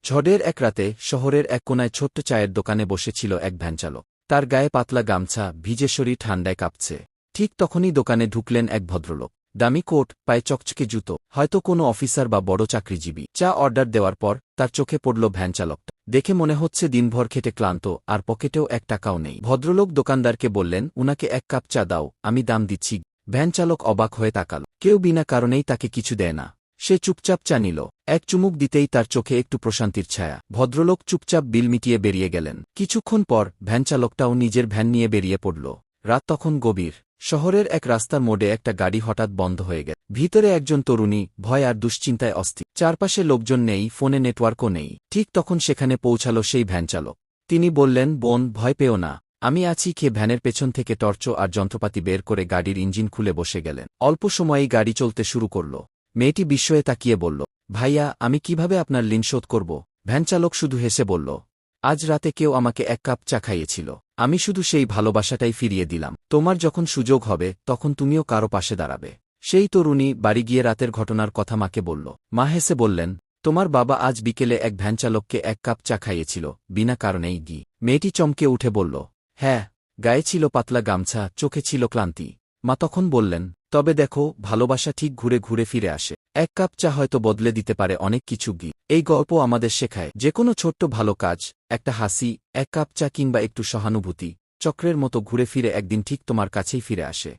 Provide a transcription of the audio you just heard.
ঝড়ের এক রাতে শহরের এক কোনায় ছোট্ট চায়ের দোকানে বসেছিল এক ভ্যানচালক। তার গায়ে পাতলা গামছা, ভিজে শরীর ঠান্ডায় কাঁপছে। ঠিক তখনই দোকানে ঢুকলেন এক ভদ্রলোক। দামি কোট, পায়ে চকচকে জুতো, হয়তো কোনো অফিসার বা বড় চাকরিজীবী। চা অর্ডার দেওয়ার পর তার চোখে পড়ল ভ্যানচালকটা। দেখে মনে হচ্ছে দিনভর খেটে ক্লান্ত, আর পকেটেও এক টাকাও নেই। ভদ্রলোক দোকানদারকে বললেন, উনাকে এক কাপ চা দাও, আমি দাম দিচ্ছি। ভ্যানচালক অবাক হয়ে তাকাল। কেউ বিনা কারণেই তাকে কিছু দেয় না। সে চুপচাপ চা নিল। এক চুমুক দিতেই তার চোখে একটু প্রশান্তির ছায়া। ভদ্রলোক চুপচাপ বিল মিটিয়ে বেরিয়ে গেলেন। কিছুক্ষণ পর ভ্যানচালকটাও নিজের ভ্যান নিয়ে বেরিয়ে পড়ল। রাত তখন গভীর। শহরের এক রাস্তার মোড়ে একটা গাড়ি হঠাৎ বন্ধ হয়ে গেল। ভিতরে একজন তরুণী, ভয় আর দুশ্চিন্তায় অস্থির। চারপাশে লোকজন নেই, ফোনে নেটওয়ার্কও নেই। ঠিক তখন সেখানে পৌঁছাল সেই ভ্যানচালক। তিনি বললেন, বোন, ভয় পেও না, আমি আছি। ভ্যানের পেছন থেকে টর্চ আর যন্ত্রপাতি বের করে গাড়ির ইঞ্জিন খুলে বসে গেলেন। অল্প সময়েই গাড়ি চলতে শুরু করল। মেয়েটি বিস্ময়ে তাকিয়ে বলল, ভাইয়া, আমি কিভাবে আপনার ঋণ শোধ করব? ভ্যানচালক শুধু হেসে বলল, আজ রাতে কেউ আমাকে এক কাপ চা খাইয়েছিল। আমি শুধু সেই ভালোবাসাটাই ফিরিয়ে দিলাম। তোমার যখন সুযোগ হবে তখন তুমিও কারো পাশে দাঁড়াবে। সেই তরুণী বাড়ি গিয়ে রাতের ঘটনার কথা মাকে বলল। মা হেসে বললেন, তোমার বাবা আজ বিকেলে এক ভ্যানচালককে এক কাপ চা খাইয়েছিল, বিনা কারণেই। মেয়েটি চমকে উঠে বলল, হ্যাঁ, গায়ে ছিল পাতলা গামছা, চোখে ছিল ক্লান্তি। মা তখন বললেন, তবে দেখো, ভালোবাসা ঠিক ঘুরে ঘুরে ফিরে আসে। এক কাপ চা হয়তো বদলে দিতে পারে অনেক কিছু। এই গল্প আমাদের শেখায়, যেকোনো ছোট্ট ভালো কাজ, একটা হাসি, এক কাপ চা কিংবা একটু সহানুভূতি, চক্রের মতো ঘুরে ফিরে একদিন ঠিক তোমার কাছেই ফিরে আসে।